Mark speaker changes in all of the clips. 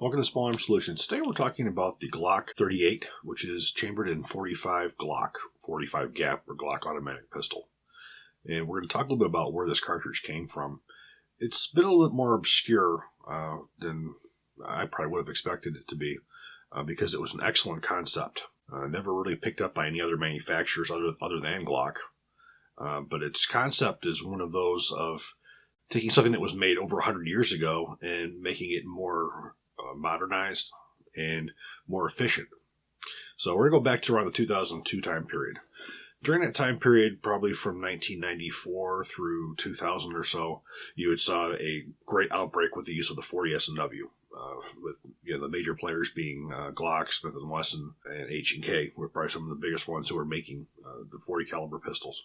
Speaker 1: Welcome to Small Arms Solutions. Today we're talking about the Glock 38, which is chambered in 45 Glock, 45 GAP or Glock automatic pistol. And we're going to talk a little bit about where this cartridge came from. It's been a little bit more obscure than I probably would have expected it to be because it was an excellent concept. Never really picked up by any other manufacturers other than Glock. But its concept is one of those of taking something that was made over 100 years ago and making it more modernized and more efficient. So we're going to go back to around the 2002 time period. During that time period, probably from 1994 through 2000 or so, you had saw a great outbreak with the use of the 40 S&W. With the major players being Glock, Smith & Wesson, and H&K were probably some of the biggest ones who were making the 40 caliber pistols.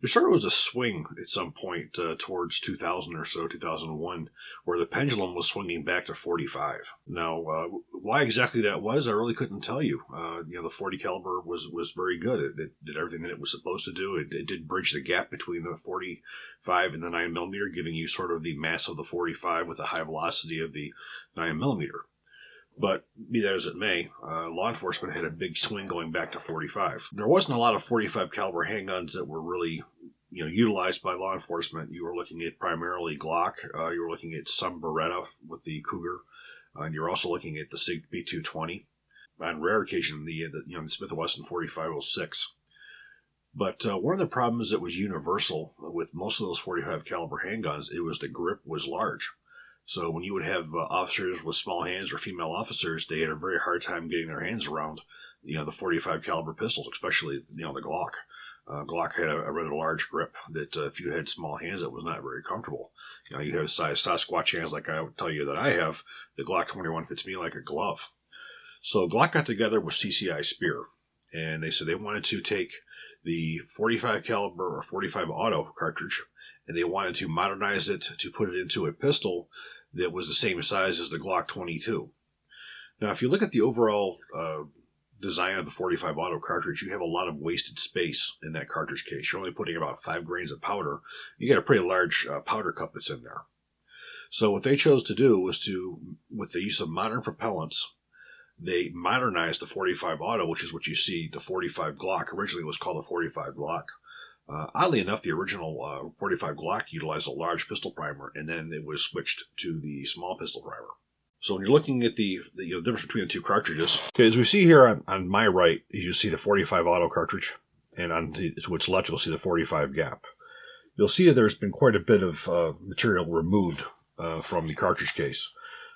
Speaker 1: There sort of was a swing at some point towards 2000 or so, 2001, where the pendulum was swinging back to 45. Now, why exactly that was, I really couldn't tell you. The 40 caliber was very good. It did everything that it was supposed to do. It did bridge the gap between the 45 and the 9mm, giving you sort of the mass of the 45 with the high velocity of the 9mm. But be that as it may, law enforcement had a big swing going back to 45. There wasn't a lot of 45 caliber handguns that were really, utilized by law enforcement. You were looking at primarily Glock. You were looking at some Beretta with the Cougar, and you're also looking at the SIG B220. On rare occasion, the Smith & Wesson 4506. But one of the problems that was universal with most of those 45 caliber handguns, it was the grip was large. So when you would have officers with small hands or female officers, they had a very hard time getting their hands around, the 45 caliber pistols, especially, the Glock. Glock had a rather large grip that if you had small hands, it was not very comfortable. You have size Sasquatch hands like I would tell you that I have. The Glock 21 fits me like a glove. So Glock got together with CCI Speer, and they said they wanted to take the 45 caliber or 45 auto cartridge, and they wanted to modernize it to put it into a pistol that was the same size as the Glock 22. Now, if you look at the overall design of the 45 auto cartridge, you have a lot of wasted space in that cartridge case. You're only putting about 5 grains of powder. You got a pretty large powder cup that's in there. So what they chose to do was with the use of modern propellants, they modernized the 45 auto, which is what you see, the 45 Glock. Originally it was called the 45 Glock. Oddly enough, the original 45 Glock utilized a large pistol primer, and then it was switched to the small pistol primer. So when you're looking at the difference between the two cartridges, okay, as we see here on my right, you see the 45 auto cartridge, and on to its left, you'll see the 45 GAP. You'll see that there's been quite a bit of material removed from the cartridge case.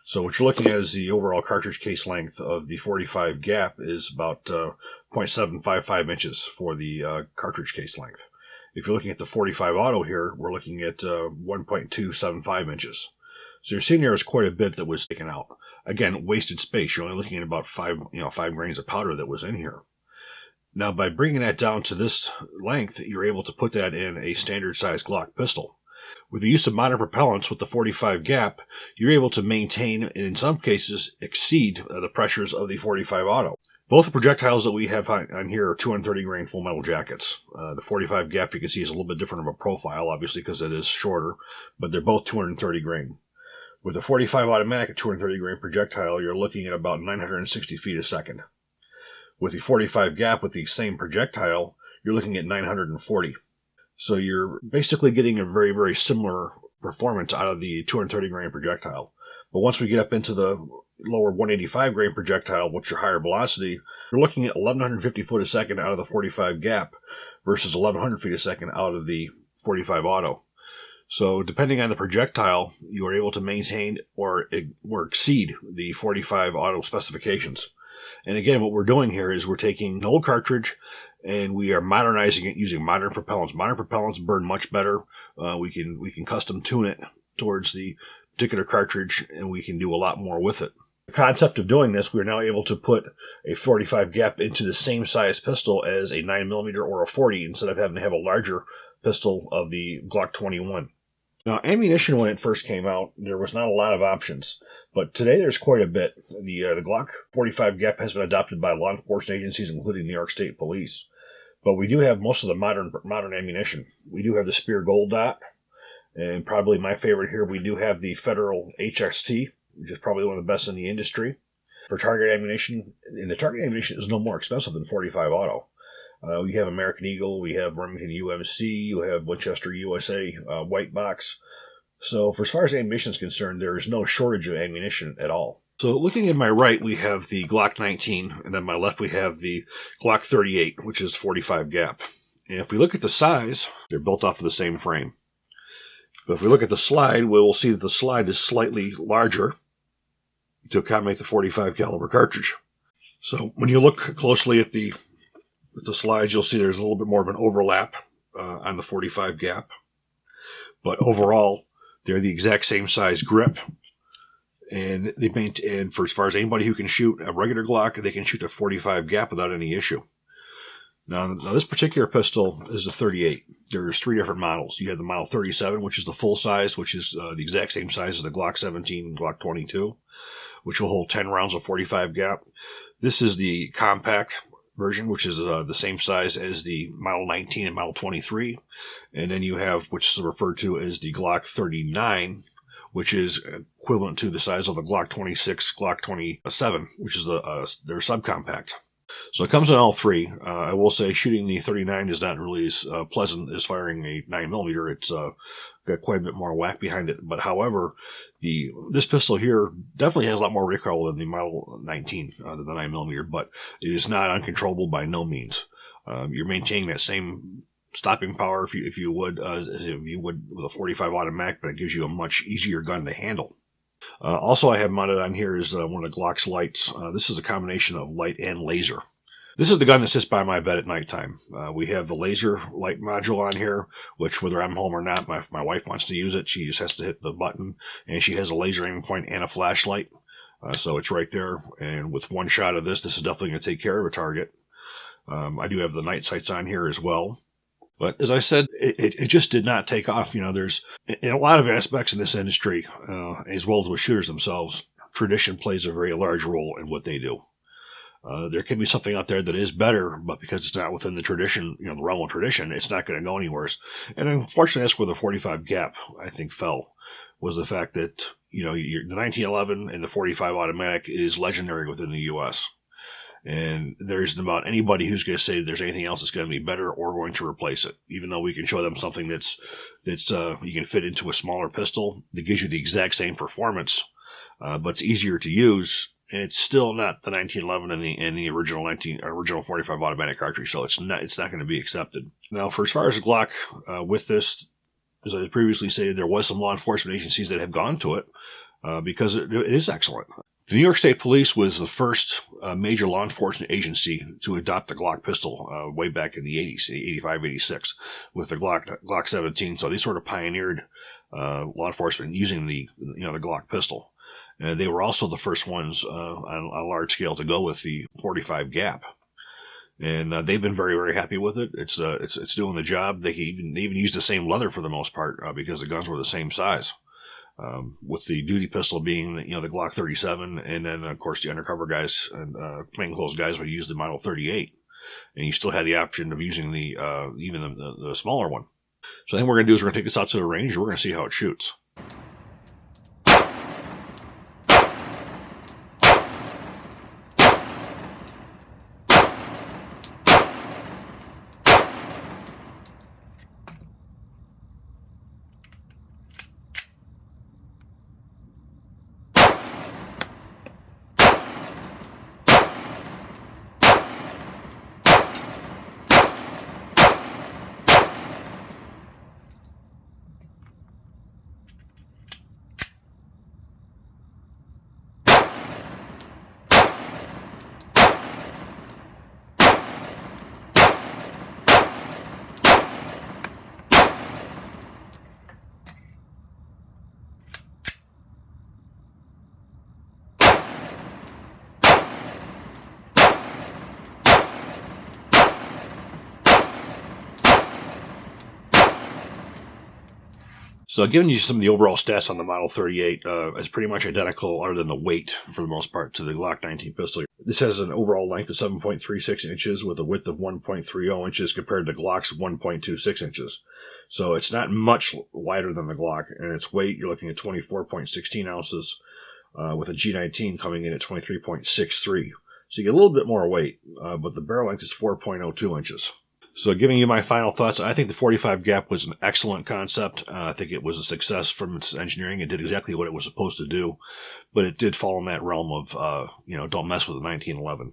Speaker 1: So what you're looking at is the overall cartridge case length of the 45 GAP is about 0.755 inches for the cartridge case length. If you're looking at the 45 auto here, we're looking at 1.275 inches. So you're seeing there is quite a bit that was taken out. Again, wasted space. You're only looking at about 5 grains of powder that was in here. Now, by bringing that down to this length, you're able to put that in a standard size Glock pistol. With the use of modern propellants with the 45 GAP, you're able to maintain, and in some cases exceed, the pressures of the 45 auto. Both the projectiles that we have on here are 230 grain full metal jackets. The 45 GAP you can see is a little bit different of a profile, obviously because it is shorter, but they're both 230 grain. With the 45 automatic at 230 grain projectile, you're looking at about 960 feet a second. With the 45 GAP with the same projectile, you're looking at 940. So you're basically getting a very, very similar performance out of the 230 grain projectile. But once we get up into the lower 185 grain projectile, which are higher velocity, you're looking at 1,150 foot a second out of the 45 GAP versus 1,100 feet a second out of the 45 auto. So depending on the projectile, you are able to maintain or exceed the 45 auto specifications. And again, what we're doing here is we're taking an old cartridge and we are modernizing it using modern propellants. Modern propellants burn much better. We can custom tune it towards the particular cartridge, and we can do a lot more with it. The concept of doing this, we're now able to put a 45 GAP into the same size pistol as a 9mm or a 40 instead of having to have a larger pistol of the Glock 21. Now, ammunition, when it first came out, there was not a lot of options, but today there's quite a bit. The Glock 45 GAP has been adopted by law enforcement agencies, including New York State Police. But we do have most of the modern ammunition. We do have the Speer Gold Dot, and probably my favorite here, we do have the Federal HXT which is probably one of the best in the industry. For target ammunition, and the target ammunition is no more expensive than 45 auto. We have American Eagle, we have Remington UMC, you have Winchester USA white box. So for as far as ammunition is concerned, there is no shortage of ammunition at all. So looking at my right, we have the Glock 19, and on my left we have the Glock 38, which is 45 gap. And if we look at the size, they're built off of the same frame. But if we look at the slide, we will see that the slide is slightly larger to accommodate the 45 caliber cartridge. So when you look closely at the slides, you'll see there's a little bit more of an overlap on the 45 gap. But overall, they're the exact same size grip. And for as far as anybody who can shoot a regular Glock, they can shoot the 45 gap without any issue. Now this particular pistol is the 38. There's 3 different models. You have the model 37, which is the full size, which is the exact same size as the Glock 17 and Glock 22, which will hold 10 rounds of 45 gap. This is the compact version, which is the same size as the Model 19 and Model 23. And then you have, which is referred to as the Glock 39, which is equivalent to the size of the Glock 26, Glock 27, which is their subcompact. So it comes in all 3. I will say shooting the 39 is not really as pleasant as firing a 9mm. It's got quite a bit more whack behind it. But however, this pistol here definitely has a lot more recoil than the Model 19, the 9mm, but it is not uncontrollable by no means. You're maintaining that same stopping power if you would as if you would with a 45 automatic, but it gives you a much easier gun to handle. Also, I have mounted on here is one of the Glock's lights. This is a combination of light and laser. This is the gun that sits by my bed at nighttime. We have the laser light module on here, which whether I'm home or not, my wife wants to use it. She just has to hit the button, and she has a laser aiming point and a flashlight. So it's right there, and with one shot of this is definitely going to take care of a target. I do have the night sights on here as well. But as I said, it just did not take off. You know, there's in a lot of aspects in this industry, as well as with shooters themselves, tradition plays a very large role in what they do. There can be something out there that is better, but because it's not within the tradition, the realm of tradition, it's not going to go anywhere. And unfortunately, that's where the 45 gap, I think, fell, was the fact that, the 1911 and the 45 automatic is legendary within the U.S. And there isn't about anybody who's going to say there's anything else that's going to be better or going to replace it. Even though we can show them something that's you can fit into a smaller pistol that gives you the exact same performance, but it's easier to use. And it's still not the 1911 and the original 45 automatic cartridge, so it's not going to be accepted. Now, for as far as Glock, with this, as I previously stated, there was some law enforcement agencies that have gone to it because it is excellent. The New York State Police was the first major law enforcement agency to adopt the Glock pistol way back in the 80s, 85, 86, with the Glock 17. So they sort of pioneered law enforcement using the Glock pistol. They were also the first ones on a large scale to go with the 45 gap. And they've been very, very happy with it. It's doing the job. They even used the same leather for the most part because the guns were the same size. With the duty pistol being the Glock 37, and then of course the undercover guys and plainclothes guys would use the Model 38, and you still had the option of using even the smaller one. So I think what we're going to do is we're going to take this out to the range and we're going to see how it shoots. So giving you some of the overall stats on the Model 38, it's pretty much identical other than the weight, for the most part, to the Glock 19 pistol. This has an overall length of 7.36 inches with a width of 1.30 inches compared to Glock's 1.26 inches. So it's not much wider than the Glock, and its weight, you're looking at 24.16 ounces. with a G19 coming in at 23.63. So you get a little bit more weight, but the barrel length is 4.02 inches. So giving you my final thoughts, I think the 45 gap was an excellent concept. I think it was a success from its engineering. It did exactly what it was supposed to do, but it did fall in that realm of, don't mess with the 1911.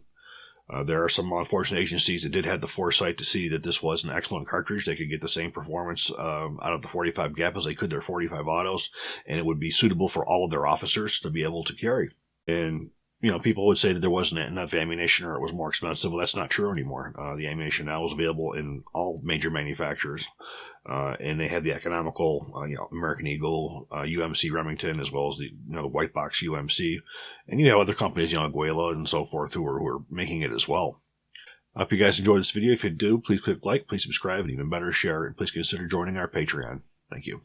Speaker 1: There are some unfortunate agencies that did have the foresight to see that this was an excellent cartridge. They could get the same performance out of the 45 gap as they could their 45 autos, and it would be suitable for all of their officers to be able to carry. And people would say that there wasn't enough ammunition or it was more expensive. Well, that's not true anymore. The ammunition now is available in all major manufacturers. And they had the economical, American Eagle, UMC Remington, as well as the white box UMC. And you have other companies, Aguila and so forth, who are making it as well. I hope you guys enjoyed this video. If you do, please click like, please subscribe, and even better, share, and please consider joining our Patreon. Thank you.